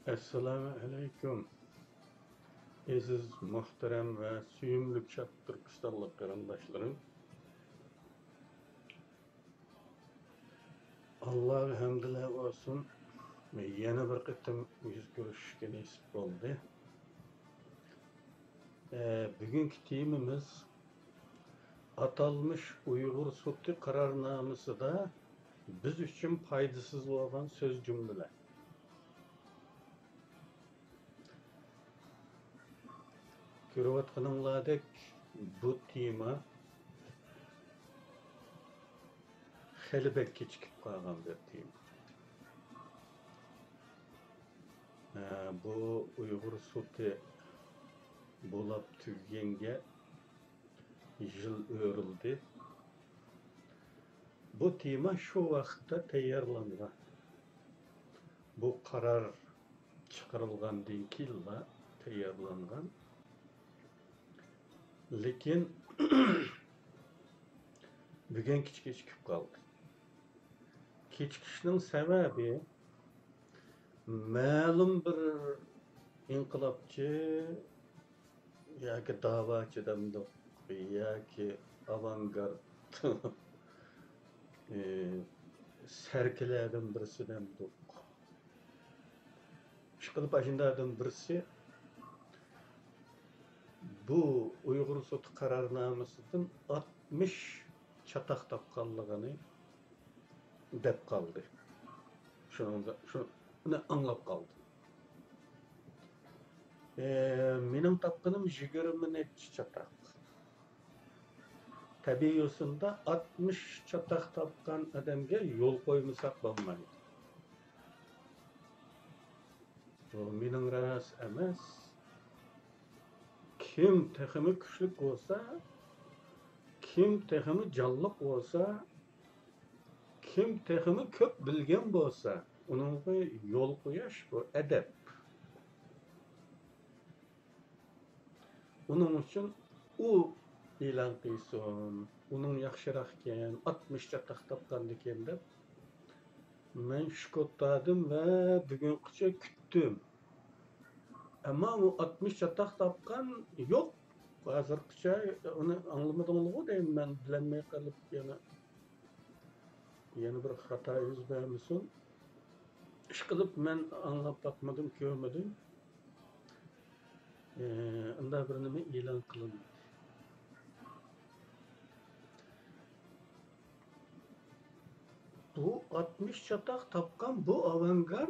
Esselamu Aleyküm. Aziz, muhterem ve süyümlük şat Türkistanlık qarindaşlarım. Allah hamdülillah olsun. Yana bir qitim yüz görüşüşke nasip oldu. Bugünkü temimiz atalmış Uygur Soti kararnamesi da biz üçün faydasız olan söz cümleler. Görüvatkanımladek bu tema heli bek keçikip kalgan bir tema. Bu Uygur Soti bulap tügenge yıl örüldü. Bu tema şu vakitte tayarlangan. Bu karar çıkarılgandan killa tayarlangan. Lekin bugün keçikip kaldı. Keçikişinin sebebi ma'lum bir inqilabçı yoki da'vatchi demdik yoki avangard serkilerden birisi demdik. Işqilib ajinlardan birisi bu Uygur Soti kararnamesinden 60 çatak tapkanlığını dep kaldı. Şunu anlap kaldı. Benim tapkınım 20 neçe çatak. Tabiiyosunda 60 çatak tapkan adamga yol koymasak bolmaydı. Bu mening ras emas. Kim teximi küçlük olsa, kim teximi canlıq olsa, kim teximi köp bilgen olsa, onunla yol koyaş bu edep. Onun için o ilan qilsin, onun yaxshiroq ekan, 60 çatak tapkan ekan deb men shukotladim ve bugungacha kutdim. Ama bu 60 çatak tapkan yok. Hozirgacha onu anlamadingmi deyman men bilinmay qolib yana bir xato yuz bermasin. Ishqilib men anlab bakmadım, görmedim. Unda bir nima e'lon qilindi. Bu 60 çatak tapkan bu avangard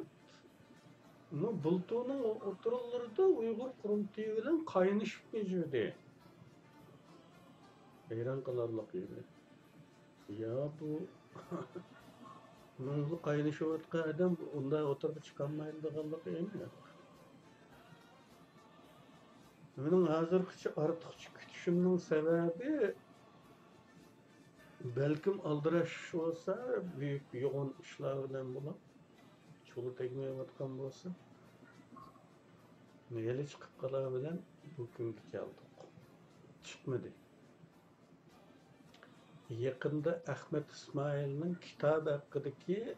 bultuğunun oturulurdu Uygur kurumtuğu bilen kaynışıp geçirdi. Hayran kalarlık gibi. Ya bu bunun kaynışıp adam onda oturup çıkamaydı kallık emin ya. Benim hazırkıcı artıkçı kütüşümün sebebi belkim aldıraş olsa büyük yoğun işler bilen bulup çolu tekmeye batkan olsa neyeli çıkıp kalabilen bugünkü aldık. Çıkmadı. Yakında Ahmet İsmail'in kitabı hakkındaki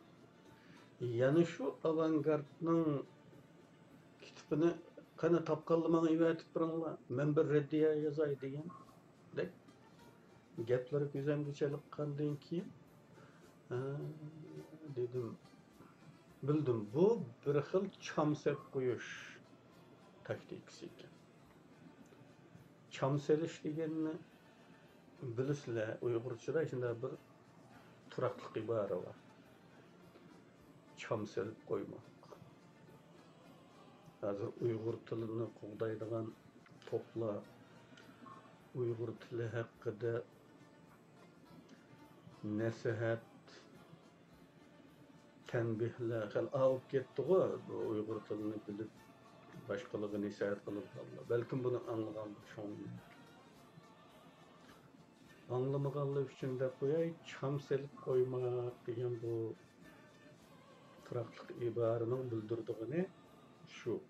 yani şu avangardның kitabını kana tapkalımana ivetip bırınla men bir reddiye yazay deyen de gepleri güzel geçelik kandan ki dedim bildim bu bir xil çamsep koyuş taktikisi ekan. Çamseliş deganni bilisizlar Uyg'urchada shunday bir turaqliq ibora var. Çamselip koymak. Hazır Uygur tilini qo'g'daydigan to'plar Uygur tili haqida nasihat tanbihlar hal olib ketdi-ku Uygur tilini bilib boshqalarga nasihat qilib qoldi. Balkim buni anlagan anlamaganlık için de qo'yay, çamselip qo'ymak degan bu turaqliq iboraning bildirdigini şu.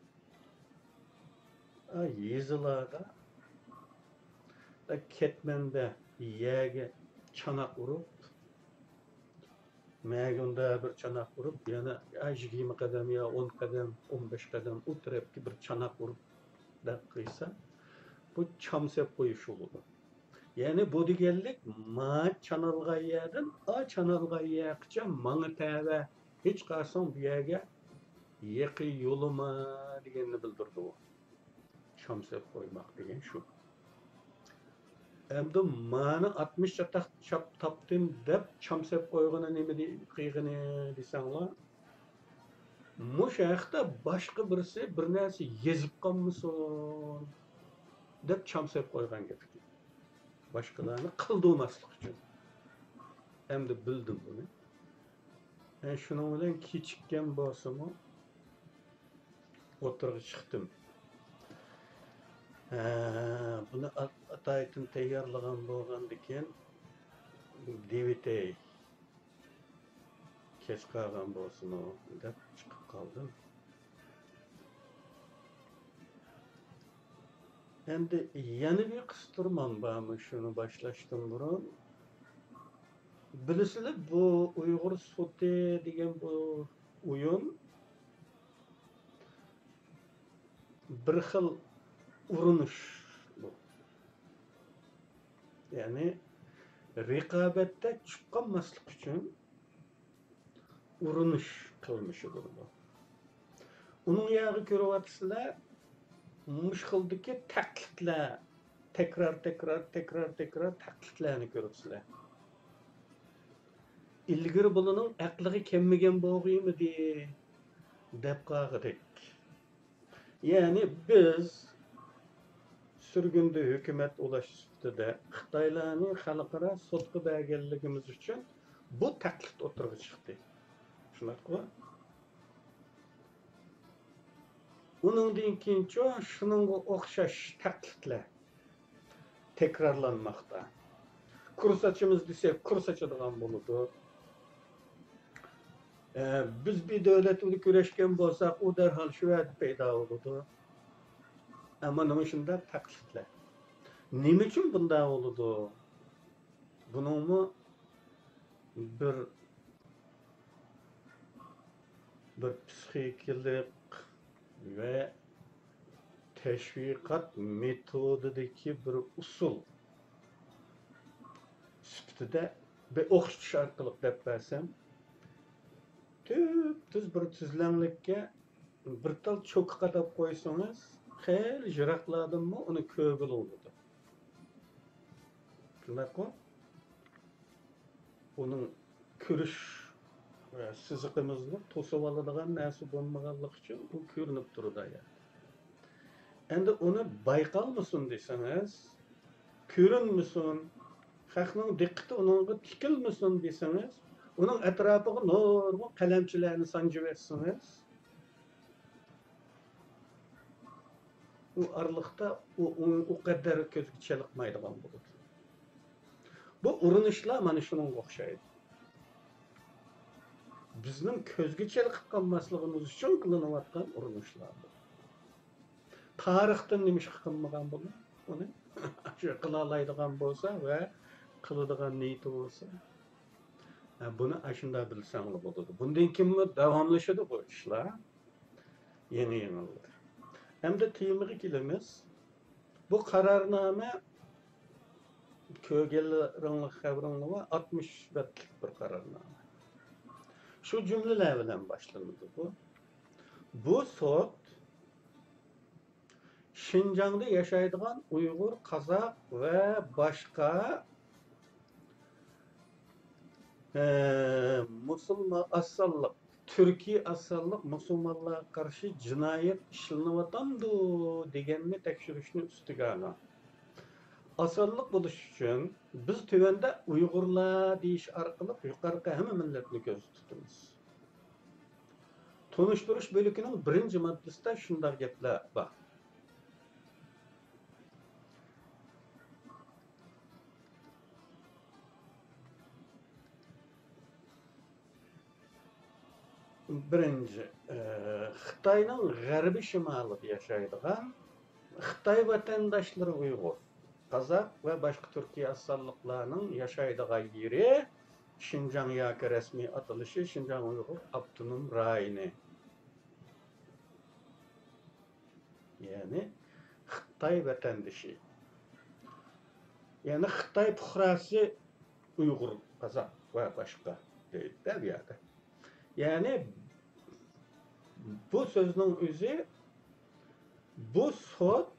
Yezilarda ketmende yege çanak vurup Мәгүндә bir çanak vurup, yana 20 kadam ya 10 kadam, 15 kadam o tarafki bir çanak vurup da kıysa, bu çamsep koyuş olur. Yani bu digellik ma çanalga yerden a çanalga yakça manı tәбә hiç qarsan bu yerge yaqı yoluma deganni bildirdi o. Çamsep koymak degen şu. Endi mani 60 çataq çap tapdım deb çamsep koygana nima qilgini desanglar. Muş haqda boshqa birisi bir narsa yezib qolmasin deb çamsep qo'ygan gap. Boshqalarni qildirmaslik uchun. Endi bildim buni. Shuning bilan kechikkan bo'lsam, o'tirib chiqdim. Buni ataytin tayyorlagan bo'lgandikan DVD kech qolgan bo'lsin deb chiqib qoldim. Endi yana bir qistirman bormi shuni boshlashdan burun. Bilisizlar bu Uyg'ur soti degan bu o'yin bir xil urinish bu. Ya'ni raqobatda chiqqanmaslik uchun urinish qilmishidir bu. Uning yog'i ko'ryapsizlar, mushkildagi taklitlar, tekrar taklitlarni ko'ryapsizlar. İlgiri bunun aqliga kelmagan bo'lg'imidi deb qoldik. Ya'ni biz sürgünde hükümet ulaştırdı Xitoylarning xalqaro sotqa berganligimiz uchun bu taklif o'tirib chiqdi. Shunaqmi? Uningdan keyincha shuningga o'xshash takliflar takrorlanmoqda. Kurs açımız desak, kurs açadigan bo'ladi. Biz bir devlet ile güreşken bolsak, o derhal şu vəd peyda oldu. Ama nima shunda takliflar. Nima uchun bunday oldu? Buningmi bir psixikalik ve teşviqat metodidagi bir usul sifatida bir o'qitish orqali deb bersam, tüz bir tüzlemlikке bir tal çok qadab qo'ysangiz, xeyli jiroqladimmi uni ko'gil oladi. Shundaqmi? Uning ko'rish va siziqimizni to'sib oladigan narsa bo'lmaganligi uchun u ko'rinib turadi ya. Endi uni bayqalmasin desangiz, ko'rinmasin, xalqning diqqati uningga tikilmasin desangiz, onun etrafına normal kalemçilerini sancıversiniz. O aralıkta o kadar közgü çalıkmaydıgan bulur. Bu urinishlar mana shunga o'xshaydi. Bizning közgü çalıkıp qalmasligimiz uchun qilinayotgan urinishlar. Tarixdan nima ish qilmagan bo'lsa, uni shu qila oladigan bo'lsa va qiladigan niyati bo'lsa, bunu aşında bilsangli bo'ladi. Bundan kimmi davomlashadi bu ishlar? Yeni-yenilar. Hem de temiga kelamiz. Bu qarornoma ko'rganlaringlar xabaringlar va 60 betlik bir qarornoma. Shu jumlalar bilan boshlanadi bu. Bu sot Şinjan'da yaşaydigan Uyg'ur, Qozoq ve başka musulmon asallık, Türkiye asallık musulmonlarga qarshi jinoyat ishlanayotgandu deganni tekshirishni ustiga olgan. Asallık bo'lish uchun biz tuvanda Uyg'urlar deyish orqali yuqorqi hamma millatni ko'z tutamiz. Tonishtirish bo'likining birinchi moddasida shunday gaplar bor. Birinci, Xitoyning g'arbiy shimolida yashaydigan Xitoy vatandaşları Uyg'ur, Qozoq va boshqa Turkiya asalliqlarning yashaydigan yeri Şinjan yoki resmiy atılışı Şinjan Uyg'ur Abdunum Rayini. Yani Xitoy vatandaşı. Yani Xitoy fuqarosi Uyg'ur, Qozoq va boshqa deydi bu yerda. Yani bu so'zning o'zi bu sot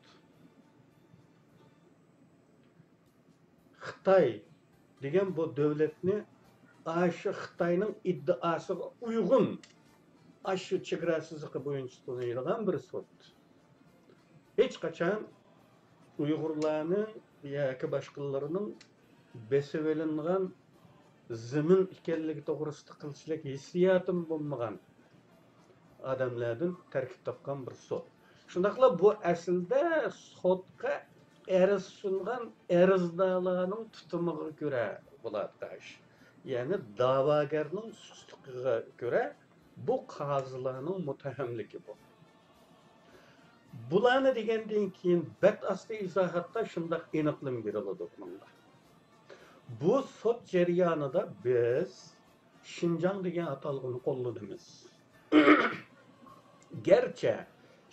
Xitoy degan bu davlatni aşı Xitoyning iddaosiga uygun aşı chegarasiziqi bo'yicha tunaydigan bir sot. Hech qachon Uyg'urlarni yoki boshqalarning besib olingan zimin ekanligi to'g'risida qilishlik hissiyotim bo'lmagan odamlardan tarkib topgan bir sot. Shundaqla bu aslida sotga ariz sungan arizdorlarning tutumiga ko'ra bo'ladi ish. Yani davagarning sustligiga ko'ra bu qozilarning muttahamligi bu. Bularni degandan keyin bat asti izohatda shunday aniqlik beriladi bunda. Bu sot jarayonida biz Şinjan degan atalg'ini qo'lladimiz. Gerçi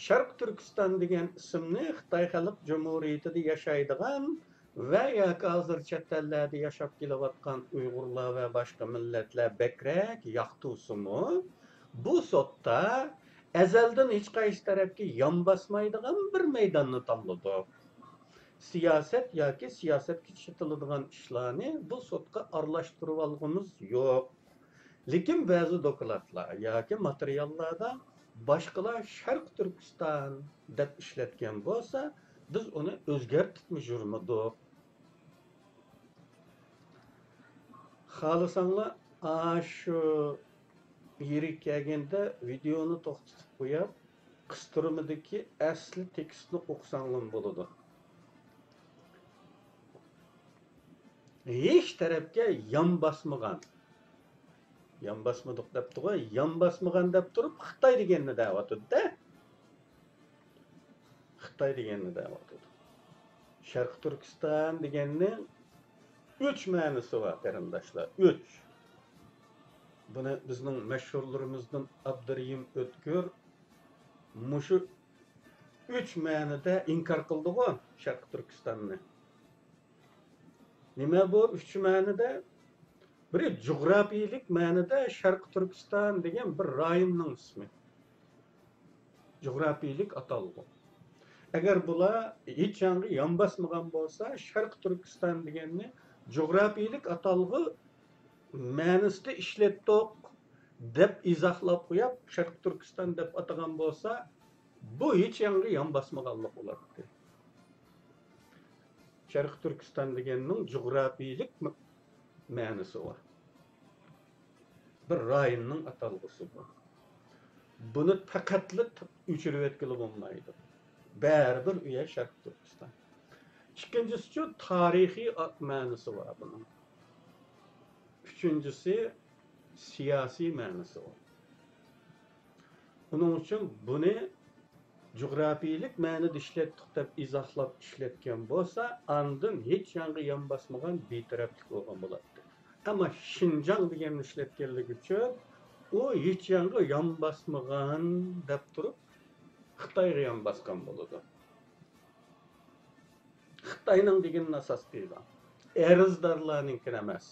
Sharq Turkiston degan ismni Xitoy Xalq Cumhuriyatida yashaydigan va yoki hozir chet ellarda yashab kelayotgan Uyg'urlar va boshqa millatlar bakrak yoqtusimi, bu sotda azaldan hech qaysi tarafga yon bosmaydigan bir maydonni tanladi. Siyaset yoki siyosatga ishlatiladigan ishlarni bu sotga aralashtirib olganimiz yo'q. Lekin ba'zi dokladlar yoki materiallarda boshqalar Sharq Turkiston deb ishlatgan bo'lsa, biz uni o'zgartirib yurmadik. Xohlasanglar, shu yeri kelganda videoni to'xtatib qo'yib, qistirmadagi asli tekstni o'qisanglar bo'ladi. Hech tarafga yon bosmagan. Yan basmadık dep turib, yan basmagan dep turib, Xitoy deganni deyapti-da. Xitoy deganni deyapti. Sharq Turkiston deganning 3 ma'nosi bor, qarindoshlar. 3. Buni bizning mashhurlarimizdan Abdurahim O'tkir mushu 3 ma'noda inkor qildi-ku Sharq Turkistonni. Nima bu 3 ma'noda? Biri coğrafiylik ma'noda Sharq Turkiston degan bir rayonning ismi. Coğrafiylik atalg'u. Agar bular hech qanday yon bosmagan bo'lsa, Sharq Turkiston deganni coğrafiylik atalg'u ma'nosida ishlatdik deb izohlab qo'yib, Sharq Turkiston deb atagan bo'lsa, bu hech qanday yon bosmaganlik bo'ladi. Sharq Turkiston deganning coğrafiylik ma'nosi var. Bir rayonning atalg'usi bu. Buni faqatli o'chirib etkili bo'lmaydi. Baribir u yer Sharq Turkiston. Ikkinchisi tarixiy ma'nosi var buning. Uchinchisi siyosiy ma'nosi var. Buning uchun buni coğrafiylik ma'noda ishlatdik deb izohlab ishlatgan bo'lsa, andin hech qanday yon bosmagan betaraflik bo'lgan bo'ladi. Ama Şinjan deganni ishlatganligi uchun u hech qanday yon bosmagan deb turib, Xitoyga yon bosgan bo'ladi. Xitoyning degan asos qilgan. Arizdorlarning emas.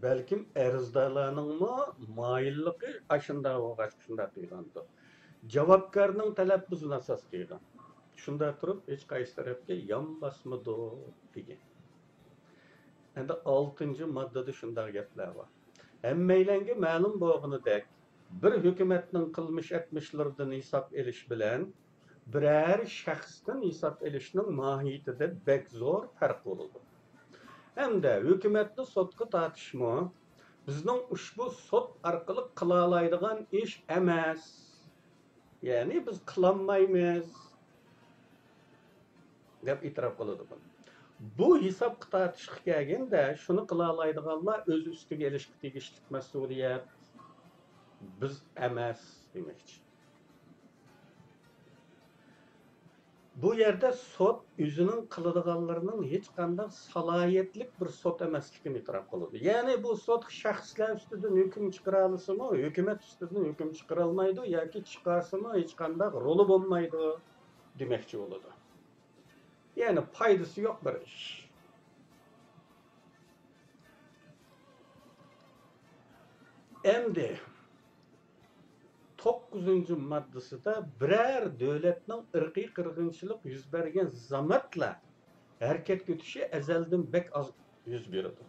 Balkim arizdorlarningmi moyilligi ashunda o'g'ash shunda qilgandir. Javobgarning talabbusini asos qilgan. Shunda turib hech qaysi tarafga yon bosmadi degan. Endi 6-cı maddada shunday gaplar bor. Hammaylanga ma'lum bo'lganidek, bir hukumatning qilmish etmishlaridan hisob elish bilan biror shaxsdan hisob elishning mohiyatida bek zo'r farq bo'ladi. Hamda hukumatni sotga tortishmi bizning ushbu sot orqali qila oladigan ish emas. Ya'ni biz qilolmaymiz deb e'tirof qiladi bu. Bu hisob tortishga kelganda shuni qila oladiganlar o'z ustiga olishga tegishli mas'uliyat biz emas demoqchi. Bu yerde sot özünün kılıdığanlarının hiç qanday salayetlik bir sot emasligini itiraf qiladi. Yani bu sot şahslar üstüden hüküm çıkara alasımı, hükümet üstüden hüküm çıkara almaydı yoki chiqarsimi hech qanday roli bo'lmaydi demoqchi bo'ladi. Yani foydasi yo'q bir ish. Endi 9. maddasida biror davlatning irqiy qirg'inchilik yuz bergan zamatla harakat o'tishi azaldan bek az yuz beradi.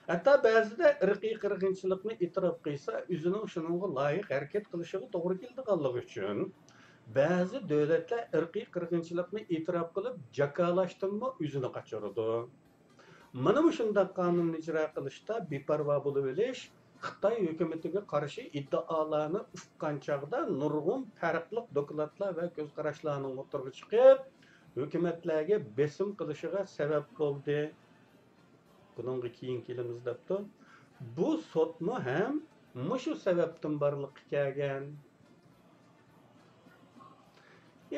Hatta ba'zida irqiy qirg'inchilikni e'tirof qilsa, o'zining shuningga loyiq harakat qilishiga to'g'ri keldiganligi uchun ba'zi davlatlar irqiy qirg'inchilikni e'tirof qilib, jakolashdanmi o'zini qochiradi. Mana shunday qonunni ijro qilishda beparvo bo'lib olish Xitoy hukumatiga qarshi iddaolarni uqqan chog'da nurg'un farqli dokladlar va ko'zqarashlarning o'tirg'i chiqib, hukumatlarga besim qilishiga sabab bo'ldi. Bununla keyin kelamiz debdi. Bu sotmu ham mushu sababdan barliqqa kelgan.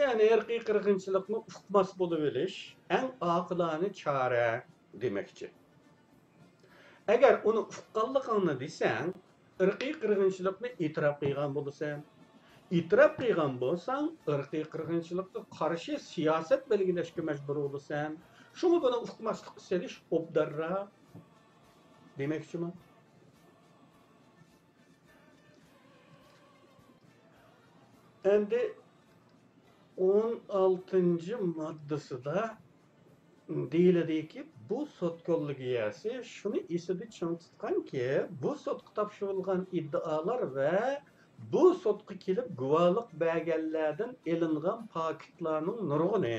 Yani irqiy qirg'inchilikni uqmas bo'lib olish eng oqilona chora demekçi. Eğer onu uqqanligingni desang, irqiy qirg'inchilikni e'tirof qilgan bo'lasan. E'tirof qilgan bo'lsang, irqiy qirg'inchilikka qarshi siyosat belgilashga majbur bo'lasan. Shuni buni uqmaslikqa selish obdarroq demoqchiman. Endi 16. maddasida deyiladiki, bu sot kollegiyasi şunu esida ching tutganki, bu sotga topshirilgan iddaolar va bu sotga kelib guvohlik berganlardan elingan paketlarning nurg'uni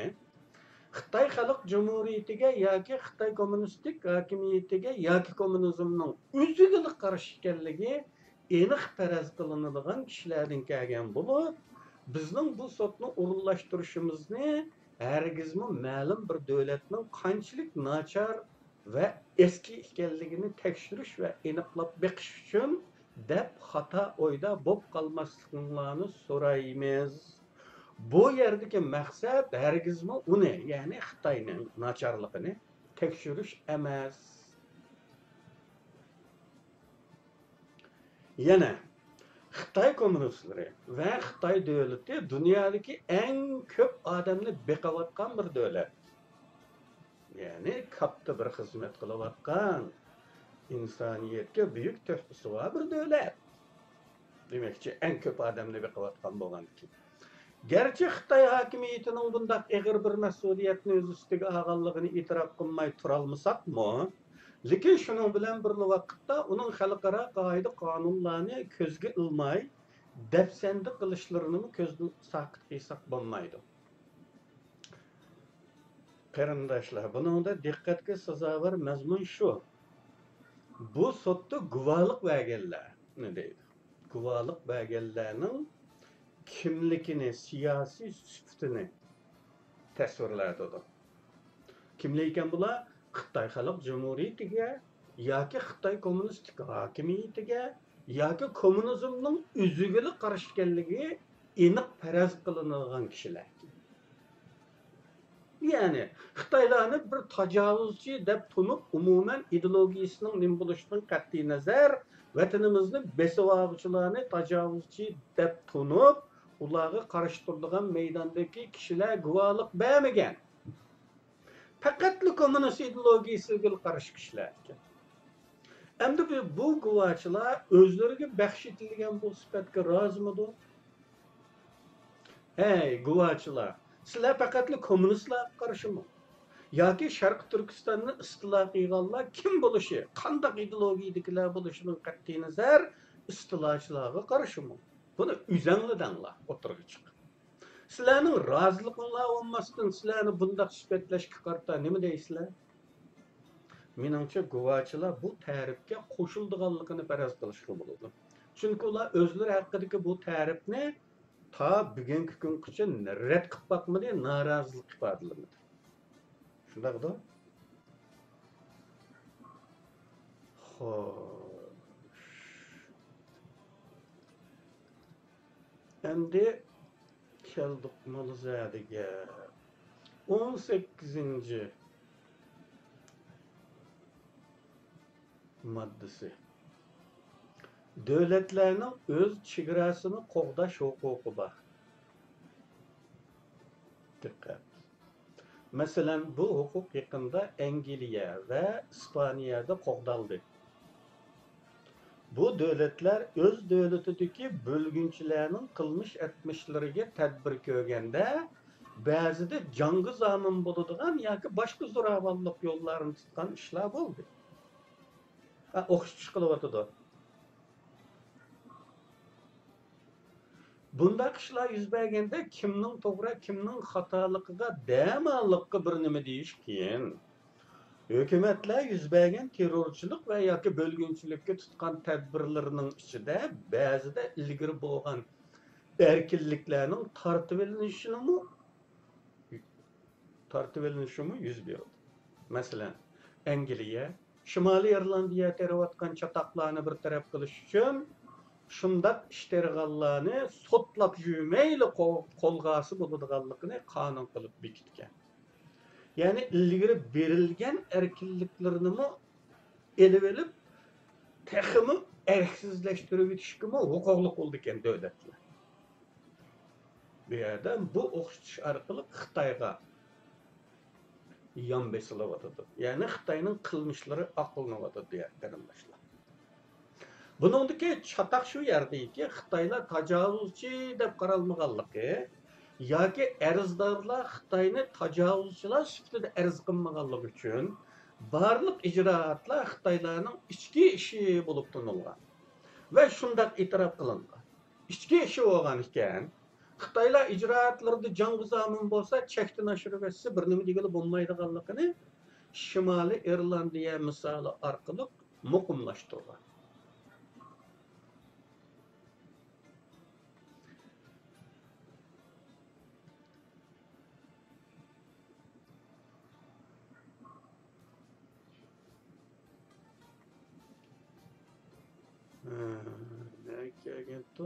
Xitoy Xalq Cumhuriyetiga yoki Xitoy kommunistik hokimiyatiga yoki kommunizmning o'ziga qarshi ekanligi aniq faraz qilinadigan kishilardan kelgan bo'lib, bizning bu sotni o'rinlashtirishimizni hergizmi ma'lum bir davlatning qanchalik nachar va eski ekanligini tekshirish va aniqlab beqish uchun deb xato o'yda bo'lib qolmasliklarini so'raymiz. Bu yerdagi maqsad hergizmi uni, ya'ni Xitoyning nacharligini tekshirish emas. Yana Xitoy kommunistlari va Xitoy davlati dunyodagi eng ko'p odamni beqavatgan bir davlat. Yani katta bir xizmat qilayotgan, insoniyatga buyuk tuhfasi bor bir davlat. Demakchi, eng ko'p odamni beqavatgan bo'lgan ekan. Gerçi Xitoy hokimiyatining bunday og'ir bir mas'uliyatni o'z ustiga olganligini e'tirof qilmay turolmasakmi, lekin shuning bilan bir vaqtda uning xalqaro qoida qonunlarni ko'zga ilmay dafsanda qilishlarini ko'zdan saqit qilsak bo'lmaydi. Qarindoshlar, buningda diqqatga sazovor mazmun shu. Bu sotda guvohlik berganlarni deydi. Guvohlik berganlarning kimligini, siyosiy sifatini tasvirladi. Kimlar ekan bular? Xitoy Xalq Cumhuriyetiga yoki Xitoy kommunistik hokimiyatiga yoki kommunizmning o'ziga qarshi ekanligi aniq faraz qilinadigan kishilar. Yani Xitoylarni bir tajovuzchi deb tunib, umuman ideologiyasining nim bo'lishidan qat'iy nazar vatanimizni besivog'chilarni tajovuzchi deb tunib, ularga qarshi turadigan maydondagi kishilar guvohlik bermagan. Faqatli kommunist ideologiyasiga qarshi kishilar ekan. Endi bu guvohchilar o'zlariga baxsh etilgan bu sifatga rozimidi? Hey guvohchilar, sizlar faqatli kommunistlar qarshimi? Yoki Sharq Turkistonni istilo qilganlar kim bo'lishi, qanday ideologiyadagilar bo'lishidan qat'iy nazar istilochilarga qarshimi? Buni o'zinglardanlar o'tirg'i chiq. Sizlarning roziliqinglar olmasdan sizlarni bunday sifatlashga qarta nima deysizlar? Menimcha guvohchilar bu ta'rifga qo'shildiganligini faraz qilishga bo'ladi. Chunki ular o'zlari haqidagi bu ta'rifni ta bugungi kungacha rad qilib boqmadi, norozilik ifodalamadi. Shundaqda? Xo'sh. Endi keldik mavzuga. 18. Maddesi. Devletlerinin öz çigrasını qoğdaş hukuku var. Dikkat. Mesela bu hukuk yakında İngiltere ve İspanya'da qoğdaldı. Bu devletler öz devletideki bölgünçilerinin kılmış etmişleriga tedbir ko'rganda ba'zida jonga zomin bo'ladigan yoki boshqa zo'ravonlik yo'llarini tutgan ishlar bo'ldi. O'qitish qilyotidi. Bundaq ishlar yuz berganda kimning to'g'ri, kimning xatoligiga damalliqqa bir nima deyish qiyin. Hükümetler yüz bergen terörçülük ve yoki bölgünçülükke tutkan tedbirlerinin içinde bazıda ilgiri bo'lgan erkinliklerinin tartib elinishimi yuz berdi. Mesela Angliya Şimali İrlandiya terayotgan çataqlarni bir taraf qilish uchun shundaq ishtirg'allarni sotlab yurmayli qo'lg'asi bo'ladiganligini qonun qilib bekitgan. Yani ilgiri berilgen erkinliklerini elip elip tekimi erksizleştirip yetişkimi hukuklu oldu iken devletler. Bir yerden bu okşuş arkalı Xitayga yan besilevatıdır. Yani Xitay'nın kılmışları akılınavatıdır diye karındaşlar. Bunundaki çatak şu yerdeki Xitaylar tacavuzçi dep qaralmağanlıqı yoki arzdorlar Xitoyni tajovuzchilar sifatida arz qilmaganligi uchun barliq ijroatlar Xitoylarning ichki ishi bo'lib tanilgan va shundoq e'tirof qilingan. Ichki ishi bo'lgan ekan, Xitoylar ijroatlarida jonguzomin bo'lsa, chekdan oshirib etsa bir nima degani bo'lmaydiganligini Shimoliy Irlandiya misoli orqali muqimlashtirgan. Ne geldi?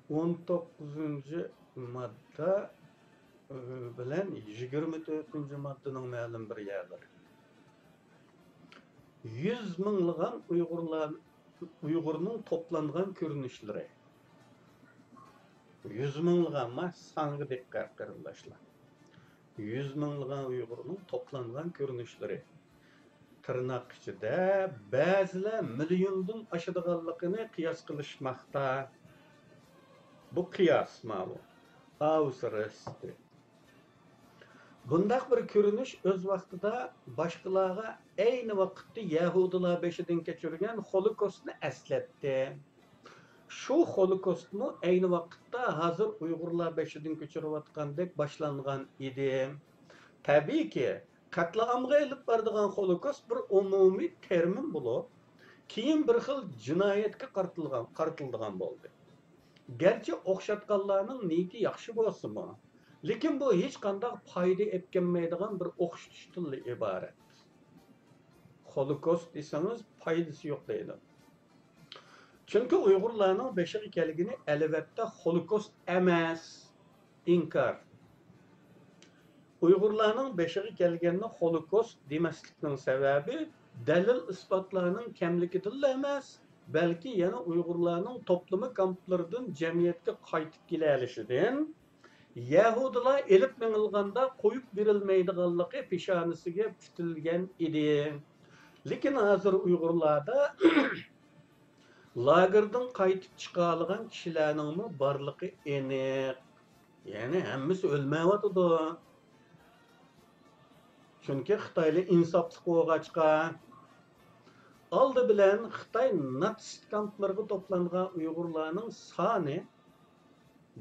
19. madde bilen 24. maddenin ma'lum bir yerleri. 100 minglığan Uygur'un toplangan görünüşleri. 100 minglığan ma sanğı dikkat karındaşlar. 100 minglığan Uygur'un toplangan görünüşleri. Tırnak içinde bazılar milyondan aşıdığanlıqını kıyas kılışmakta. Bu kıyas malum. Avusarıstı. Bundaq bir görünüş öz vaqtida başqalarga aynı vaqtda Yahudilar beşidin keçirgen Holokostni esletdi. Şu Holokostni aynı vaqtda hazır Uygurlar beşidin keçirayotgandek başlangan idi. Tabii ki katliamga elip bardigan Holokost bir umumi termin bulup, keyin bir xil jinoyatga qartildigan bo'ldi. Gerçi o'xshatganlarning niyati yaxshi bo'lsin-mi? Lekin bu hech qanday foyda etkenmeydigan bir o'xshatish tili iborat. Holokost desangiz foydasi yo'q deydi. Chunki Uyg'urlarning beshig ekanligini albatta Holokost emas, inkor. Uyg'urlarning beshig ekanligini Holokost demaslikning sababi dalil isbotlarning kamligidan emas, balki yana Uyg'urlarning toplumi kamplaridan jamiyatga qaytib kelishidan Yahudilar elip menilganda qo'yib berilmaydiganligi peshonasiga putilgan edi. Lekin hozir Uyg'urlarda lagerdan qaytib chiqadigan kishilarning borligi aniq. Ya'ni hammasi o'lmayotdi. Chunki Xitoyli insofli qo'g'achqa oldi bilan Xitoy natsist kamplarga to'plangan Uyg'urlarning soni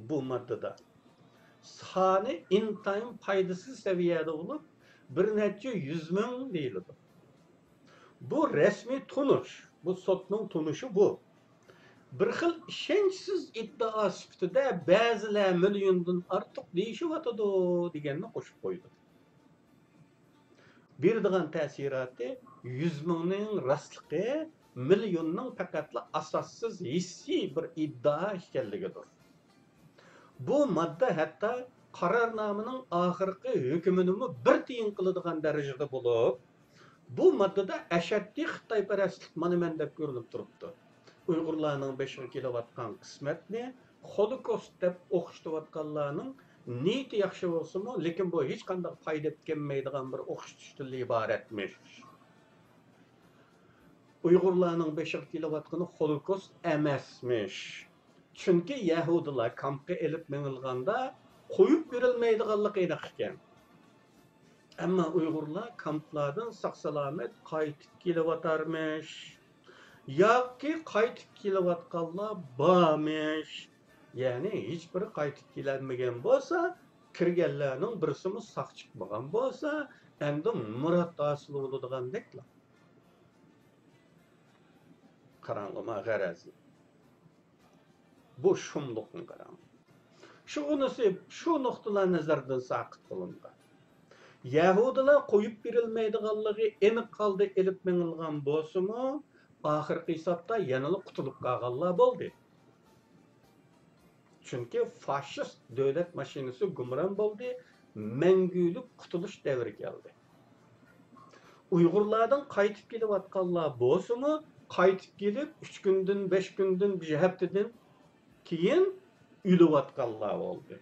bu moddada sani intayin faydasız seviyede olup bir neçe 100 min deyildi. Bu resmi tunuş, bu sotның tunuşu bu. Bir xil işençsiz iddia sifatida ba'zilar milyondan ortiq deyishyapti deganni qo'shib qo'ydi. Berdigan ta'sirati 100 mingning rastligi milyonning faqatla asossiz hissiy bir iddao ekanligidir. Bu modda hatto qarornomaning oxirgi hukmini bir tiyin qiladigan darajada bo'lib, bu moddada ashaddiy xitoyparastlik monument deb ko'rinib turibdi. Uyg'urlarning beshiga kelayotgan qismatni Holokost deb o'qishlayotganlarning niyati yaxshi bo'lsa-mu, lekin bu hech qanday foyda kelmaydigan bir o'qishdan iboratmish. Uyg'urlarning beshiga kelayotgani Holokost emasmish. Chunki Yahudilar kampga elib minilganda qo'yib berilmaydiganligi aniq ekan. Ammo Uyg'urlar kamplardan sog'-salomat qaytib kelayotarmish. Yoki qaytib kelayotganlar bormish. Ya'ni hech biri qaytib kelolmagan bo'lsa, kirganlarning birisimi sog' chiqmagan bo'lsa, endi murod hosil bo'ladigan-deklar. Qarang'ima g'arazi. Bu shumliqni qarang. Shu nuqtalar nazardan saqit qilingan. Yahudilar qo'yib berilmaydiganligi aniq holda elib minilgan bo'lsa-mu, oxirgi hisobda yanada qutulib qolganlar bo'ldi. Chunki fashist davlat mashinasi gumron bo'ldi, mangulik qutulish davri keldi. Uyg'urlardan qaytib kelayotganlar bo'lsa-mu, qaytib kelib 3 kundan, 5 kundan, 1 haftadan keyin o'layotganlar bo'ldi.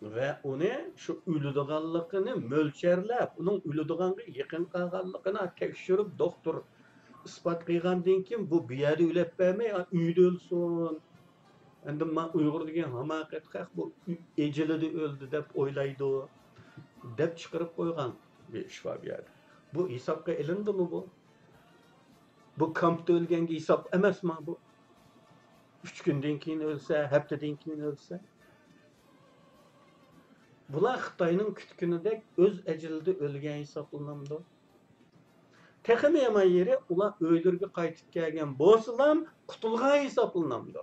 Ve onu şu ölüdüğanlıqını mölçerlep, onun ölüdüğanlığı yakın qalğanlığını tekşirip doktor ispat qilgandan keyin bu yerde ölüp bermey, uyda ölsün. Endi men Uyg'ur degan hamoqat haq bu ecilida öldü deb o'ylaydi deb chiqarib qo'ygan bir ish bor bu yerda. Bu hisobga ilindimi bu? Bu kampda o'lganga hisob emasmi bu? 3 kundan keyin o'lsa, haftadan keyin o'lsa. Bular Xitoyning kutkunidek o'z ajilida o'lgan hisoblanadi. Texmi yomon yeri ular o'ylarga qaytib kelgan bo'lsa-ham qutulgan hisoblanadi.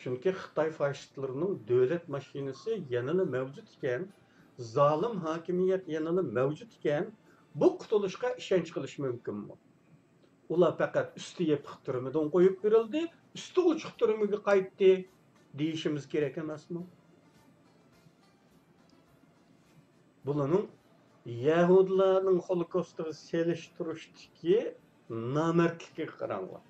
Chunki Xitoy fashistlarining davlat mashinasi yanada mavjud ekan, zolim hokimiyat yanada mavjud ekan, bu qutulishga ishonch qilish mumkinmi? Ular faqat usti yepiq turimidan qo'yib berildi, usti uchiq turimiga qaytdi deyishimiz kerak emasmi? Bularning Yahudilarning Holokostiga selishtirishdagi nomardlikka qaranglar.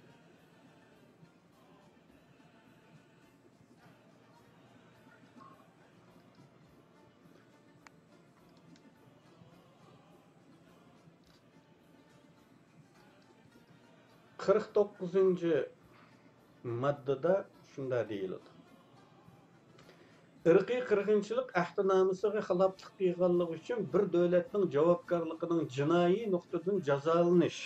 Qirq to'qqizinchi moddada shunday deyiladi. Irqiy qirg'inchilik ahdnomasiga xiloflik qilganligi uchun bir davlatning javobgarligining jinoiy nuqtadan jazolanish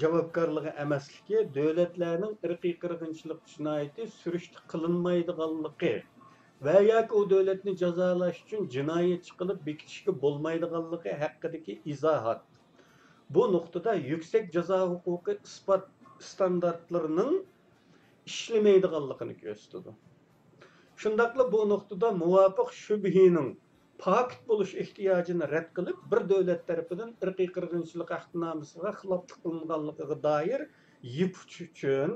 javobgarligi emasligi, davlatlarning irqiy qirg'inchilik jinoyati surishti qilinmaydiganligi va yoki u davlatni jazolash uchun jinoyatchi qilib bekitishga bo'lmaydiganligi haqidagi izohat. Bu nuqtada yüksek jazo huquqi isbot standartlarining ishlamaydiganligini ko'rsatadi. Shundaqla bu nuqtada muvofiq shubhining pokit bo'lish ehtiyojini rad qilib, bir davlat tarafidan irqiy qirg'inchilik ahdnomasiga xiloflik qilinganligiga doir yipuch uchun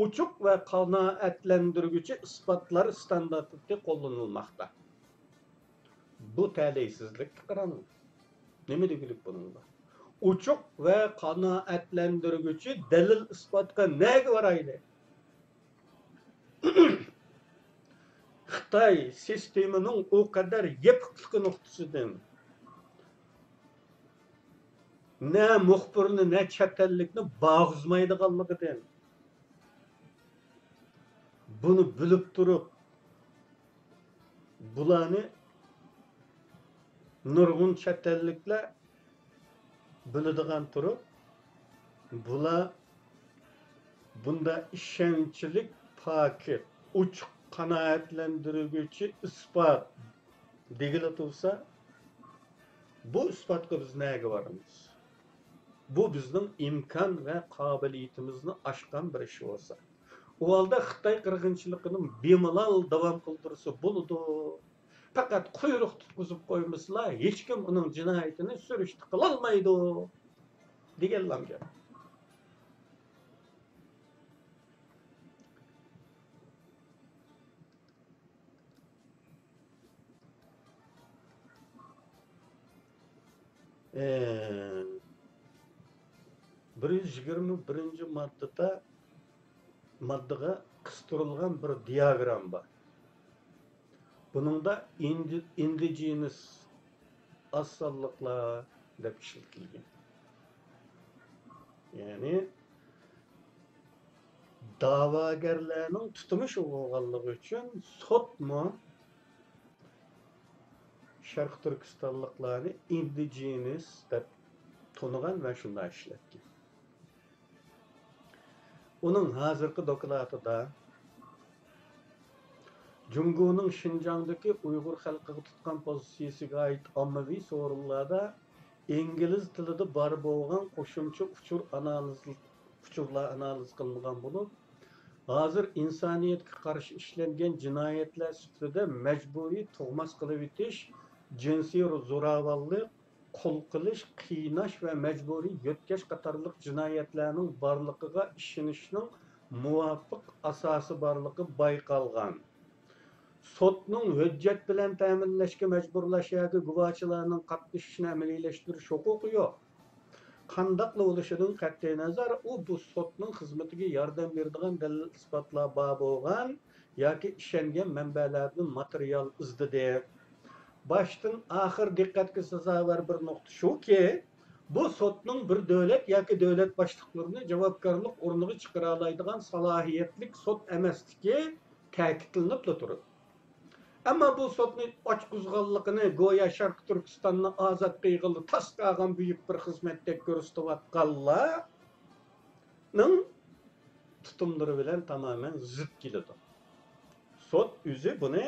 uchuq va qanoatlantiruvchi isbotlar standarti qo'llanilmoqda. Bu ta'leysizlikka qarang. Nima degilik buningda? Uchuq ve qanoatlantiruvchi dalil isbotga nega varaydi? Xitoy sistemining o kadar yepiqligi nuqtasidan ne muxbirni, ne chet ellikni bağızmaydiganligidan bunu bilib turib bularni nurg'un chet elliklar biladigan turib bular bunda ishonchlik pokit uchuq qanoatlantiruvchi isbot degila tursa, bu isbotga biz nega boramiz? Bu bizning imkon va qobiliyatimizni oshgan bir ish bo'lsa, u holda Xitoy qirg'inchiligini bemalol davom qildirsa bo'ladi. Fakat kuyruk tutkuzup koymuşlar, hiç kim onun cinayetini sürüştü kılalmaydı diye lan gel. Ee, 121. Maddəyə qıstırılğan bir diagram var. Bunun da indigenous azsallıqlar deb işletilgan. Yani davagerlerinin tutmuş olğanlığı üçün sotmu Şərq Türkistanlıqlarını indigenous deb tonuğan və şunda işletken. Onun hazırkı dokumentada Cumhur'un Şinjan'daki Uygur halkı tutkan pozisiyasiga ait ammavi sorunlarda İngiliz tilida bar bo'lgan qo'shimcha uchurlar analiz qilingan bo'lib, hozir insoniyatga qarshi ishlangan jinoyatlar ustida majburiy tug'mas qilib etish, jinsiy zo'ravonlik, qul qilish, qiynash va majburiy yo'tkash qatorliq jinoyatlarning borligiga ishonishning muvofiq asosi borligi bayqalgan. Sotning hujjat bilan ta'minlashga majburlash yoki guvohchilarning qatnashishini amaliylashtirish huquqi yo'q. Qandaqla bo'lishidan qat'iy nazar, u bu sotning xizmatiga yordam beradigan dalil isbotlar bor bo'lgan yoki ishongan manbalardan material izdidi. Başdan ahir diqqatga sazovor bir nuqta shuki, bu sotning bir davlat yoki davlat boshliqlarini javobgarlik o'rniga chiqara oladigan salohiyatli sot emasligi ta'kidlanib turibdi. Ama bu sotning ochquzganligini go'yo Sharq Turkistonni ozod qilg'ili tas qolgan buyuk bir xizmatdek ko'rsatayotganlarning tutumlari bilan tamoman zid keladi. Sot o'zi buni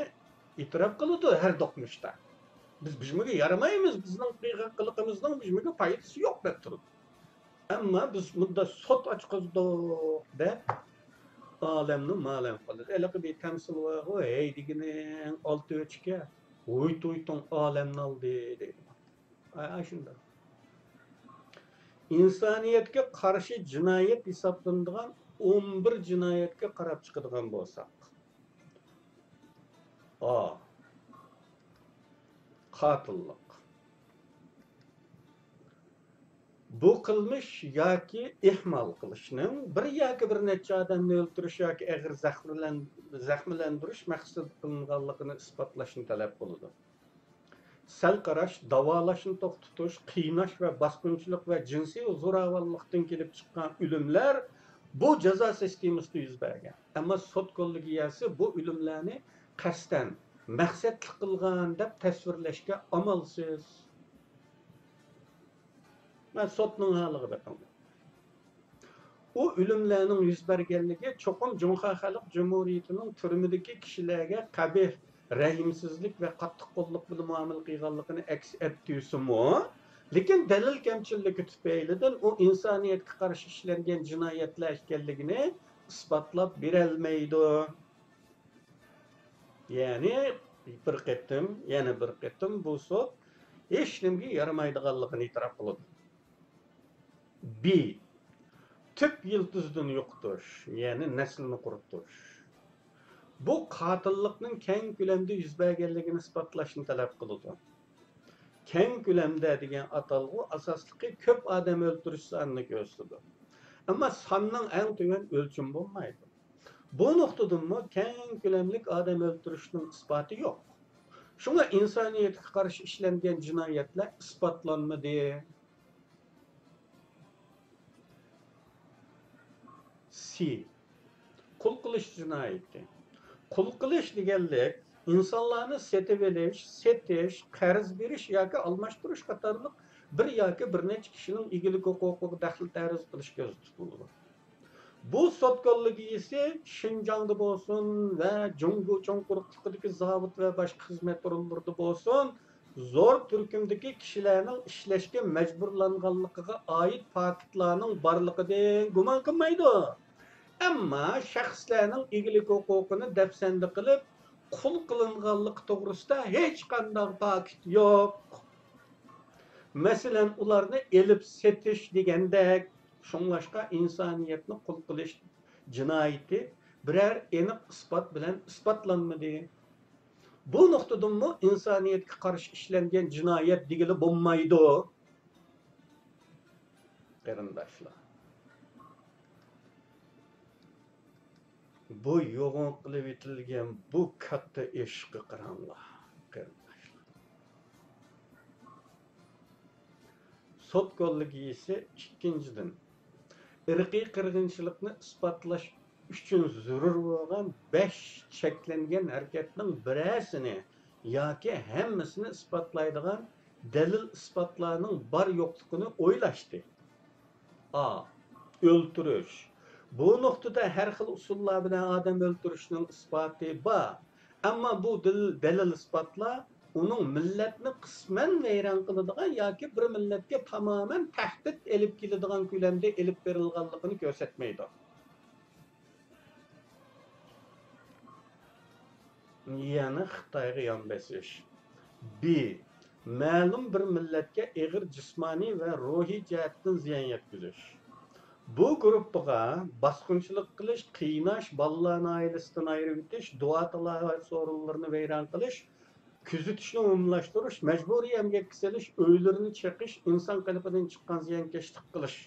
e'tirof qiladi har do'qmishda. Biz bizga yaramaymiz, bizning qilqimizning bizga foydasi yo'q deb turibdi. Ammo biz bunda sot ochqizdik deb alemni ma'lum qiladi. Elaqi bir tamsil var o, hey diginin altı ölçüke, uytun alemni aldı deydi. Ay şunda. İnsaniyetke karşı cinayet hesaplandıgan 11 cinayetke qarab çıkıdığan bolsak. A. Katıllık. Bu qilmish yoki ihmal qilishning bir yoki bir necha odamni o'ldirish yoki og'ir zaxmlantirish maqsad qilinganligini isbotlashni talab qiladi. Sal qarash, davolashni to'xtatish, qiynash va bosqinchilik va jinsiy zo'ravonlikdan kelib chiqqan o'limlar bu jazo sistemasida yuz bergan. Ammo sud kollegiyasi bu o'limlarni qasddan maqsadli qilgan deb tasvirlashga amalsiz. Ben sotning haliga bakam. O ölümlerinin yüz bergenligi çoxum Cumhuriyet Xalq Cumhuriyetining türmüdeki kişilerge qabih, rahimsizlik ve qattiq qo'llik bilan muomala qilganligini aks etdiysimi, lekin dalil kamchilligi tufaylidan o insoniyatga qarshi ishlangan jinoyatlar ekanligini isbotlab berolmaydi. Yani yana bir qatim bu sot hech kimga yaramaydiganligini e'tirof qiladi. B. Tüp yıldızdan yoktur, yani neslini kuruttur. Bu katillikning keng ko'lamda yuz berganligini isbotlashni talab qiladi. Keng ko'lamda degan atalg'u asosligi ko'p odam o'ldirish sonini ko'rsatadi. Ammo sonning eng tuvan o'lcham bo'lmaydi. Bu nuqtadanmi keng ko'lamlik odam o'ldirishning isboti yo'q. Shunga insoniyatga qarshi ishlangan jinoyatlar isbotlanmadi. C. Kul qilish jinoyati. Kul qilish deganlik insonlarni setib olish, setish, qarz berish yoki almashtirish qatorliq bir yoki bir necha kishining egilik huquqiga daxl ta'riz qilish ko'zda tutiladi. Bu sotqonligi ise Şinjan'da bo'lsin va Jungo cho'nquruqlikdagi zavod va boshqa xizmat o'rinlarida bo'lsin, zo'r turkumdagi kishilarning ishlashga majburlanganligiga oid faktlarning borligidan gumon qilmaydi. Ama şəxslərinin egilik hüququnu dəfsəndə qılıb, qul qilinganligi to'g'risida hech qanday ta'kid yo'q. Masalan, ularni elib setish degandek, shunlashqa insoniyatni qul qilish jinoyati biror aniq isbot bilan isbotlanmadi. Bu nuqtadanmi insoniyatga qarshi ishlangan jinoyat degili bo'lmaydi, qarindoshlar. Bu yo'g'on qilib etilgan bu katta ishqi qaranglar, qarindoshlar. Sot kolligi ise ikkinchidan irqiy qirg'inchilikni isbotlash uchun zarur bo'lgan 5 cheklangan harakatning birasini yoki hammasini isbotlaydigan dalil isbotlarning bor yo'qligini o'ylashdi. A. O'ltirish. Bu nuqtada har xil usullar bilan odam o'ltirishning isboti bor. Ammo bu dalil isbotlar uning millatni qisman vayron qiladigan yoki bir millatga tamoman tahdid elib keladigan ko'lamda elib berilganligini ko'rsatmaydi. Yani Xitoyga yon bosish. B. Ma'lum bir millatga og'ir jismoniy va ruhiy jihatdan ziyon yetkazish. Bu gruppaga bosqinchilik qilish, qiynash, bolalarni oilasidan ayirib o'tish, duo tilovat so'rinlarini vayron qilish, kuzatishni umumlashtirish, majburiy emgakka selish, uylarini cheqish, inson qalbidan chiqqan ziyonkashlik qilish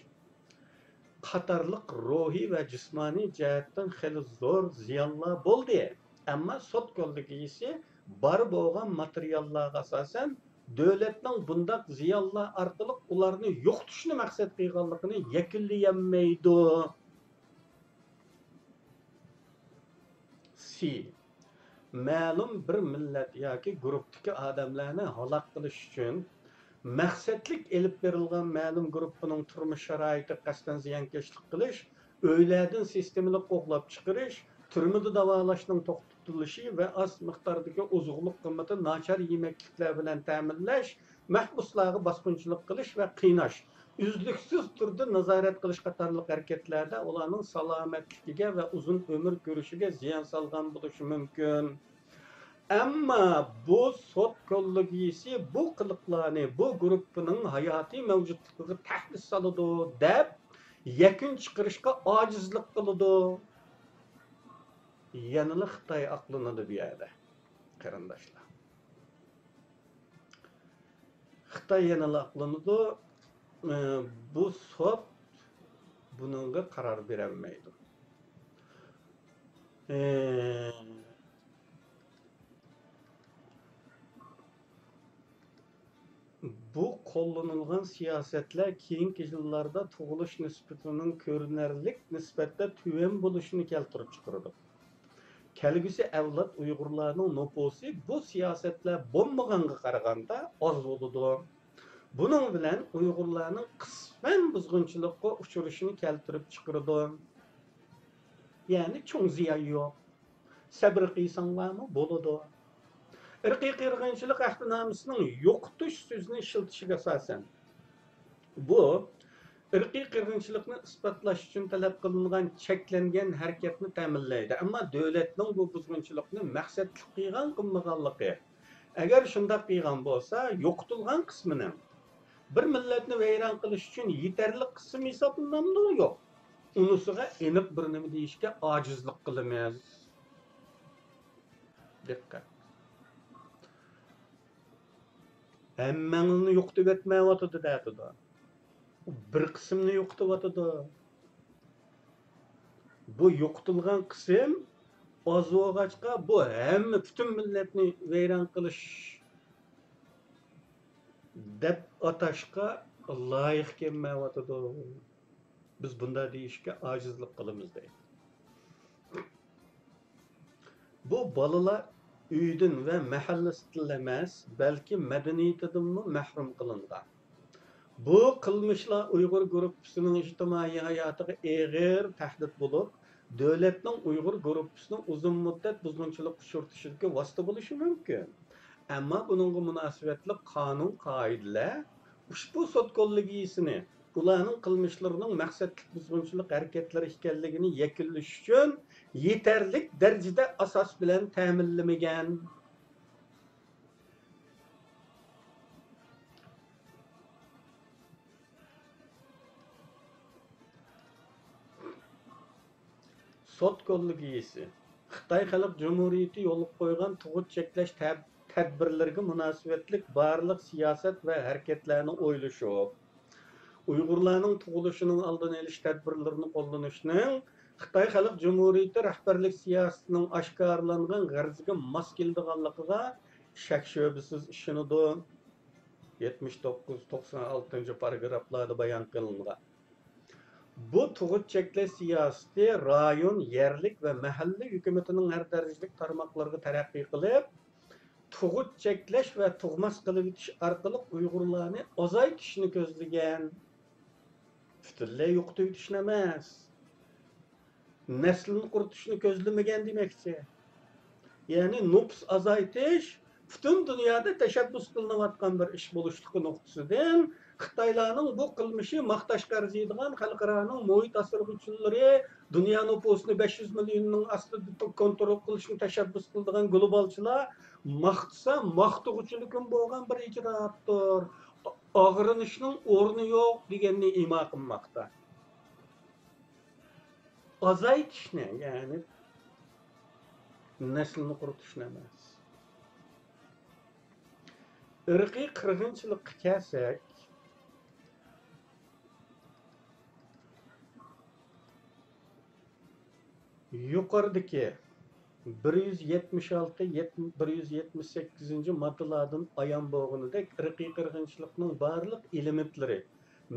qatorliq ruhiy va jismoniy jihatdan xeli zo'r ziyonlar bo'ldi. Ammo sot kolligi ise bor bo'lgan materiallarga asosan davlatning bundaq ziyonlar orqali ularni yo'qotishni maqsad qilganligini yakunlayolmaydi. C. Ma'lum bir millat yoki guruhdagi odamlarni halok qilish uchun maqsadlik elib berilgan ma'lum guruhning turmush sharoiti qasddan ziyonkashlik qilish, uylardan sistemalik qo'g'lab chiqarish, turmada davolashning to'xtatilishi va oz miqdordagi oziqlik qimmati nachar yemekliklar bilan ta'minlash, mahbuslarga bosqinchilik qilish va qiynash, uzluksiz turda nazorat qilish qatorliq harakatlarda ularning salomatligiga va uzun umr ko'rishiga ziyon solgan bo'lishi mumkin. Ammo bu sot kollegiyasi bu qiliqlarni bu guruhning hayotiy mavjudligiga tahdid soladi deb yakun chiqarishga ojizlik qiladi. Yanılı Xitoy aqlanadi bu yerda, qarindoshlar. Xitoy yanılı aqlanadi, bu sot bununla qaror berolmaydi. Bu qo'llanilgan siyosatlar keyingi yillarda tug'ilish nisbatining ko'rinarli nisbatda tuvan bo'lishini keltirib chiqaradi. Kelgusi avlod Uyg'urlarning nufusi bu siyosatlar bo'lmaganga qaraganda oz bo'ladi. Buning bilan Uyg'urlarning qisman buzg'unchilikqa uchrashini keltirib chiqaradi. Ya'ni cho'ng ziyon yo'q. Sabr qilsanglarmi bo'ladi. Irqiy qirg'inchilik ahdnomasining yo'qotish so'zini ishiltishiga asosan bu irqiy qirg'inchilikni isbotlash uchun talab qilingan cheklangan harakatni ta'minlaydi. Ammo davlatning bu buzg'unchilikni maqsadli qilgan qilmaganligi. Agar shunday qilgan bo'lsa, yo'qotilgan qismini bir millatni vayron qilish uchun yetarli qism hisoblanamdi yo'q. Unisiga aniq bir nima deyishga ojizlik qilamiz. Diqqat. Hammani yo'qotib etmayotdi deydi. Bir qismni yo'qotyotdi. Bu yo'qotilgan qism oz bo'lg'achqa bu hamma butun millatni vayron qilish deb atashga loyiq kelmayotdi. Biz bunday deyishga ojizlik qilamiz deydi. Bu bolalar uydan va mahallasidan emas, balki madaniyatidan mahrum qilingan. Bu qilmishlar Uyg'ur guruhisining ijtimoiy hayotiga og'ir tahdid bo'lib, davlatning Uyg'ur guruhisini uzun muddat buzg'unchilik uchirtishiga vosita bo'lishi mumkin. Ammo buningga munosabatli qonun qoidalar ushbu sot kollegiyasini ularning qilmishlarining maqsadli buzg'unchilik harakatlari ekanligini yakunlash uchun yeterlik derecede asas bilen təminləməyən. Sot kollегиясы Xitay Xalq Cumhuriyeti yolu qoyğan tuğut çekleş tədbirlərə münasibətlik barlıq siyasət və hərəkətlərini oylaşıb, Uygurlarning tug'ilishining oldini olish tadbirlarini qo'llanishning Xitoy Xalq Cumhuriyeti rahbarlik siyosatining oshkorlangan g'arziga mos keladiganligiga shak shubasiz ishonadi. 79-96 paragraflarda bayon qilingan. Bu tug'ut cheklash siyosati rayon, yerlik va mahalla hukumatining har darajalik tarmoqlariga taraqqiy qilib, tug'ut cheklash va tug'mas qilib o'tish orqali Uyg'urlarni ozaytishni ko'zlagan. Butunlay yo'qotib o'tishni emas, neslini quritishni ko'zlamagan demakchi. Ya'ni nüfus azaytish butun dunyoda tashabbus qilinayotgan bir ish bo'lishligi nuqtasidan Xitoylarning bu qilmishi maqtashga arziydigan xalqaroning muhit asrg'uvchilari dunyo nüfusini 500 millionning ostida kontrol qilishni tashabbus qiladigan globalchilar maqtsa maqtug'uchilikim bo'lgan bir ijroatdir. Ağrınışның o'rni yo'q deganni imo qilmoqda. Azaytishni, ya'ni naslni quritishni emas. Irqiy qirg'inchilikqa kelsak, yuqoridagi 176-178 moddalardan ayon bo'lganidek irqiy qirg'inchilikning barliq elementlari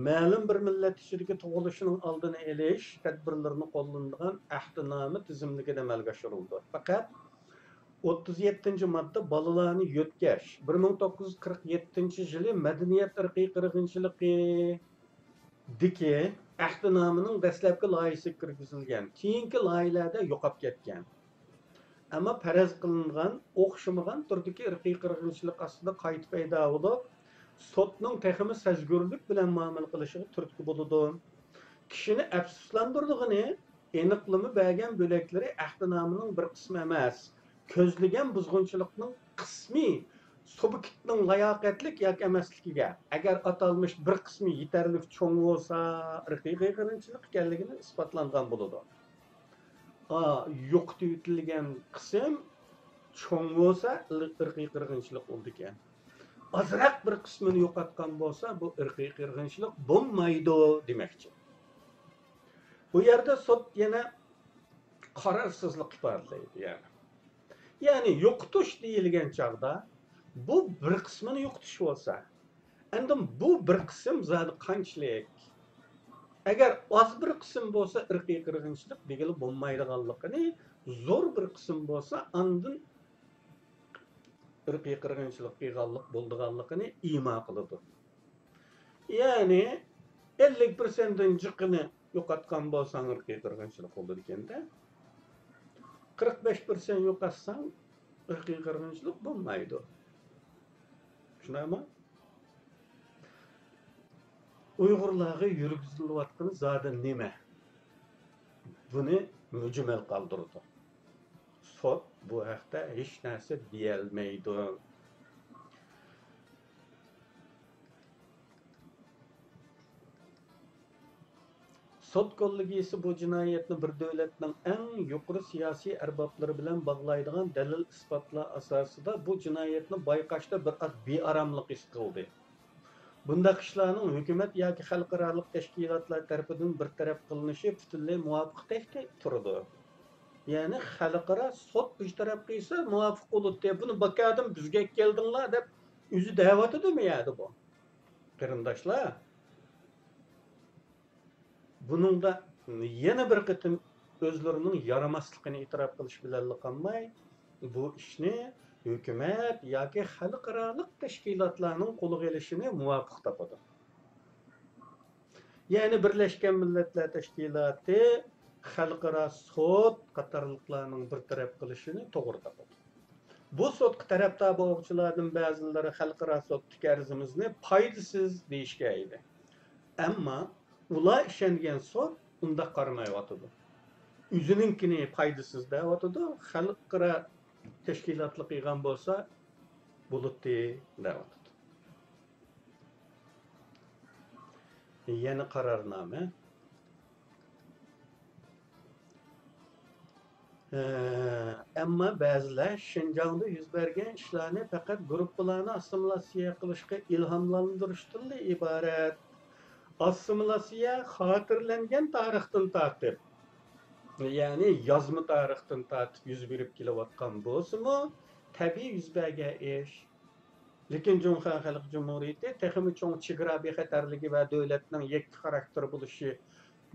ma'lum bir millat ichidagi tug'ilishining oldini olish tadbirlarini qo'llanadigan ahdnoma tizimligida amalga oshirildi. Faqat 37-modda bolalarni yo'tkash 1947-yili madaniyat irqiy qirg'inchiligi diki ahdnomining dastlabki loyihasi kirgizilgan. Keyingi loyihalarda yo'qolib ketgan. Ama faraz qilingan o'xshamagan turdagi irqiy qirg'inchilik aslida qayta paydo bo'lib, sotning texmi sezgurlik bilan muomala qilishiga turtki bo'ladi. Kishini afsuslantirdig'ini aniqlama bergan bo'laklari ahdnomining bir qismi emas, ko'zlagan buzg'unchilikning qismi subyektning layoqatlik yoki emasligiga agar atalmish bir qismi yetarli cho'ng bo'lsa, irqiy qirg'inchilik ekanligini isbotlangan bo'ladi. Yo'qotib o'tilgan qism cho'ng bo'lsa irqiy qirg'inchilik bo'ldi ekan. Azroq bir qismini yo'qotgan bo'lsa bu irqiy qirg'inchilik bo'lmaydi demoqchi. Bu yerda sud yana qararsizlik ifodalaydi yani. Yani yo'qotish deyilgan chog'da bu bir qismini yo'qotish bo'lsa, endi bu bir qism zodi qanchalik? Agar az bir qism bo'lsa irqiy qirg'inchilik degili bo'lmaydiganligini, zo'r bir qism bo'lsa andin irqiy qirg'inchilik qilganlik bo'ldiganligini imo qiladi. Ya'ni 50% jiqini yo'qotgan bo'lsang irqiy qirg'inchilik bo'ldi ekanda, 45% yo'qotsang irqiy qirg'inchilik bo'lmaydi. Shunaymi? Uyg'urlarga yurgizilayotgan zodi nima? Buni mujmal qoldirdi. Sot bu haqda hech narsa deya olmaydi. Sot kollегиясы bu jinoyatni bir davlatning eng yuqori siyosiy arboblari bilan bog'laydigan dalil isbotlar asosida bu jinoyatni bayqashda bir bearamlik his qildi. Bundaq ishlarning hukumat yoki xalqaro tashkilotlar tomonidan bir taraf qilinishi butunlay muvofiqdek turadi. Ya'ni xalqaro sud bir taraf qilsa muvofiq bo'ladi. Buni bakadim bizga keldinglar deb o'zi da'vat edilmayadi bu. Qarindoshlar, buningda yana bir qitim o'zlarining yaramasligini e'tirof qilish bilan qolmay, bu ishni hukumat yoki xalqaro tashkilotlarning qo'liga olishini muvofiq topadi. Ya'ni Birlashgan Millatlar Tashkiloti xalqaro sud qatorliqlarning bir taraf qilishini to'g'ri topadi. Bu sudga tarafdor bo'luvchilarning ba'zilari xalqaro suddagi arzimizni foydasiz deyishga Ammo ular ishongan sud unda qaramayotdi. o'zininkini foydasiz deyotidi, xalqaro tashkilotlar qilgan bo'lsa bo'libdi deyotidi. Yana qarornoma Әмма бәзілер Шинжаңда yüz bergen işlerini fakat gruplarını assimilasiya qilishga ilhomlantirishdan iborat. Assimilasiya xotirlangan tarixdan tortib, ya'ni yozma tarixdan tortib yuz berib kelayotgan bo'lsa-mu, tabiiy yuz bergan ish. Lekin Cumhuriyet Xalq Cumhuriyeti texmi cho'ng chegara bexatarligi va davlatning yakka xarakteri bo'lishi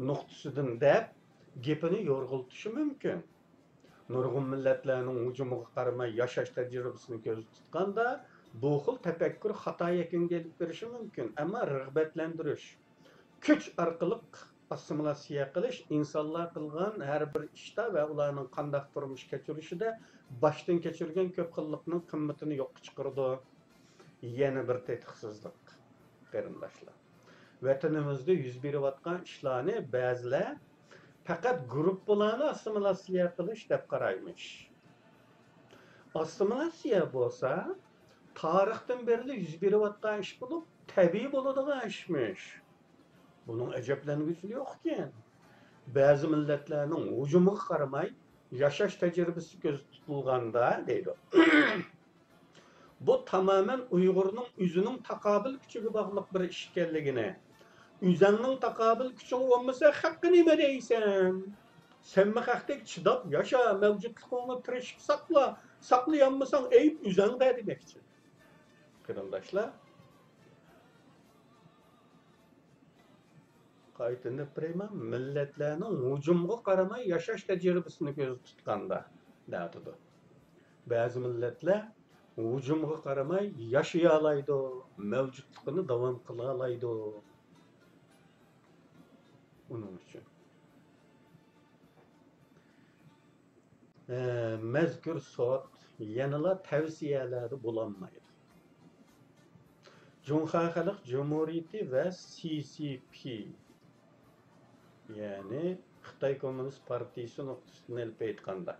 nuqtasidan deb gapini yo'rg'iltishi mumkin. Nurg'un millatlarning hujumiga qaramay yashash tajribasini ko'z tutganda bu xil tafakkur xato yakunga olib berishi mumkin. Ammo rag'batlantirish, kuch orqali assimilasiya qilish insonlar qilgan har bir ishda va ularning qanday turmush kechirishida boshdan kechirgan ko'p xillikning qimmatini yo'qqa chiqardi. Yana bir tetikxizlik qarindoshlar. Vatanimizda yuz berayotgan ishlarni ba'zilar fakat gruplarını assimilasiya qilish deb qaraymish. Assimilasiya bo'lsa, tarixdan beri yuz berayotgan ish bo'lib, tabiiy bo'ladigan ishmish. Bunun ajablanguvisi yo'qkan. Ba'zi millatlarning hujumiga qaramay yashash tajribasi ko'z tutilganda deydi. Bu tamamen Uyg'urning o'zining taqobil kuchiga bog'liq bir ish ekanligini, o'zingning taqobil kuching bo'lmasa, haqqi nima deysan? Sen mi haqdek chidab yasha, mavjudligingni tirishib saqla, saqlayolmasang ayb o'zingda demoqchi. Qarindoshlar, qaytinib birayman, millatlarning hujumiga qaramay yashash tajribasini ko'z tutganda deydi. Ba'zi millatlar hujumga qaramay yashaya oladi, mavjudligini davom qila oladi. Onun için. Mezkur sot yanıla tavsiyelerde bulanmaydı. Cumhuriyet Halk Cumhuriyeti ve CCP yani Xitay Komünist Partisi noktasını elip aytganda.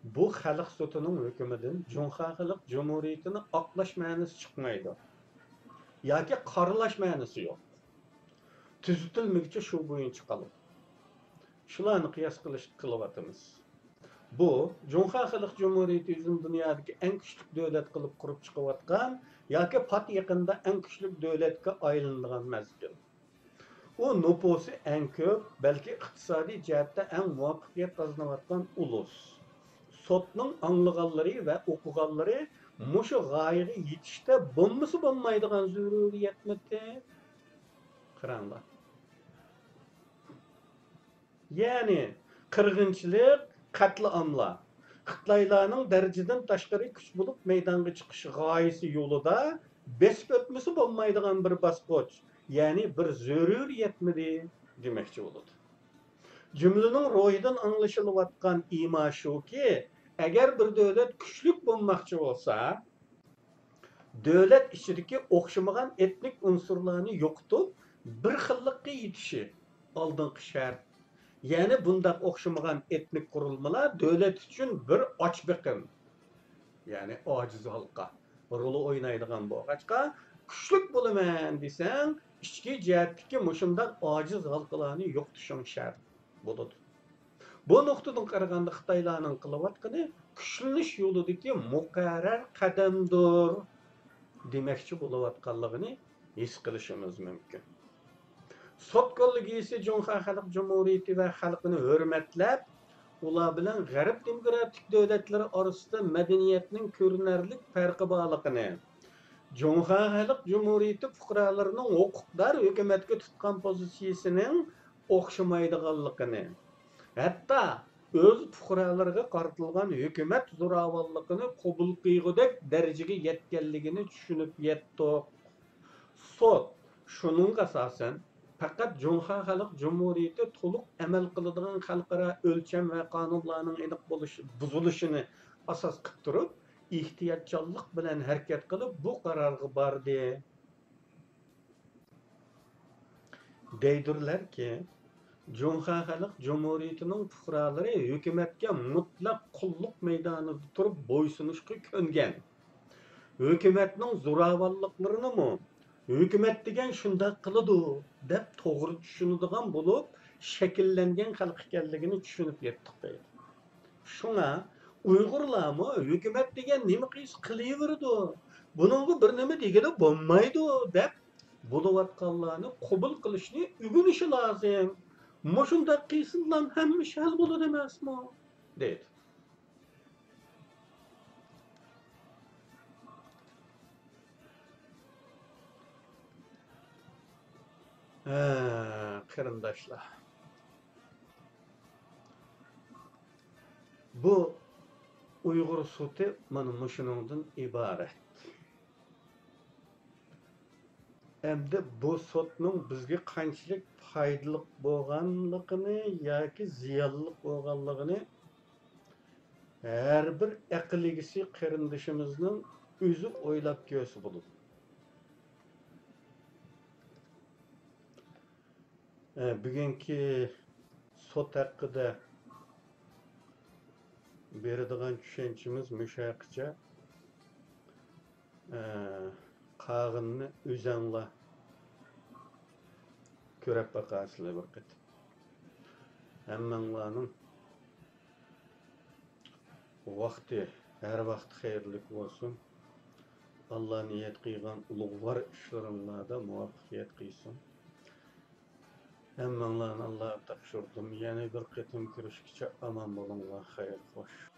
Bu halk sotunun hükümetinden Cumhuriyet Halk Cumhuriyeti'ni aklaş ma'nosi çıkmaydı. Yoki qaralash ma'nosi yo'q. Tüzütülmekçe şu boyunca kalıp. Şularını kıyas kılıvatımız. Bu, Cumhuriyet Halk Cumhuriyeti yüzün dünyadaki en küçük devlet kılıp kurup çıkıvatkan, yoki pat yakında en küçük devletke ayrıldığan mezgil. O nüfusu en köp, belki iktisadi cihette en muvaffakiyet kazanavatkan ulus. Sotның anlıgalları ve okugalları muşu gayri yetişte bulması bulmaydıgan zürüriyetmedi. Kıranlar. Yani qirg'inchilik, qatliamlar Xitoylarning darajadan tashqari kuch bo'lib maydonga chiqish g'oyasi yo'lida besib o'tmasi bo'lmaydigan bir bosqich, ya'ni bir zaruriyatmidi demoqchi bo'ladi. Jumlaning ro'yidan anglashilayotgan ima shuki, agar bir davlat kuchlik bo'lmoqchi bo'lsa, davlat ichidagi o'xshamagan etnik unsurlarni yo'qotib, bir xillikka yetishi oldingi shart. Yani bundan o'xshamagan etnik qurilmalar davlat uchun bir ochbiqin, ya'ni ojiz halqa roli o'ynaydigan bo'lg'achqa, kuchlik bo'laman desang, ichki jihatdagi mushunday ojiz halqalarni yo'qotishing shart bo'ladi. Bu nuqtadan qaraganda Xitoylarning qilayotgani kuchlanish yo'lidagi muqarrar qadamdir demoqchi bo'layotganligini his qilishimiz mumkin. Sot kollegi Cumhuriyet Halk Cumhuriyeti ve halkını hürmetlep, ular bilen G'arb demokratik devletleri arasında medeniyetinin görünürlük farkı bağlılığını, Cumhuriyet Halk Cumhuriyeti fuqarolarının hukuklar hükümetke tutkan pozisiyasının o'xshamaydiganligini, hatta öz fuqarolarga qaratilgan hükümet zo'ravonligini qabul qilgudek darajaga yetganligini tushunib yetdik. Sot şunun asosan fakat Cumhuriyet Halk Cumhuriyeti to'liq amal qiladigan xalqaro o'lcham va qonunlarning aniq buzilishini asos qilib turib, ehtiyotkorlik bilan harakat qilib bu qarorga bordi. Deydirlar ki, Cumhuriyet Halk Cumhuriyeti'nin fuqaralary hökümetke mutlak kulluk meydanında turup boysunuşqa köngen. Hökümetning zo'ravonliklarini mu hökümet degan shundoq qiladi deb to'g'ri tushunadigan bo'lib shakllangan xalq ekanligini tushunib yetdik deydi. Shunga Uyg'urlarmi hökümet degan nima qilsa qilaveradi. Buningga bir nima degili bo'lmaydi deb bo'layotganlarni qabul qilishni o'rganishi lozim. Mushundaq qilsinlar hamma ish hal bo'ladi emasmi? Deydi. Qarindoshlar. Bu Uyg'ur sudi mana mushuningdan iborat. Endi bu sotning bizga qanchalik foydali bo'lganligini yoki ziyonli bo'lganligini har bir aql egisi qarindishimizning o'zi o'ylab ko'rsa bo'ladi. Bugungi sot haqida beradigan tushunchimiz mushaqicha qag'inni o'zangla ko'rib baqasizlar vaqt. Hammanglarning vaqti her vaqt xayrli bo'lsin. Allah niyet qilgan ulug'vor ishlaringlarda muvaffaqiyat qilsin. Hammanglarni Allah taqdirdim. Yana bir qatim ko'rishguncha aman bo'linglar, xayr, xo'sh.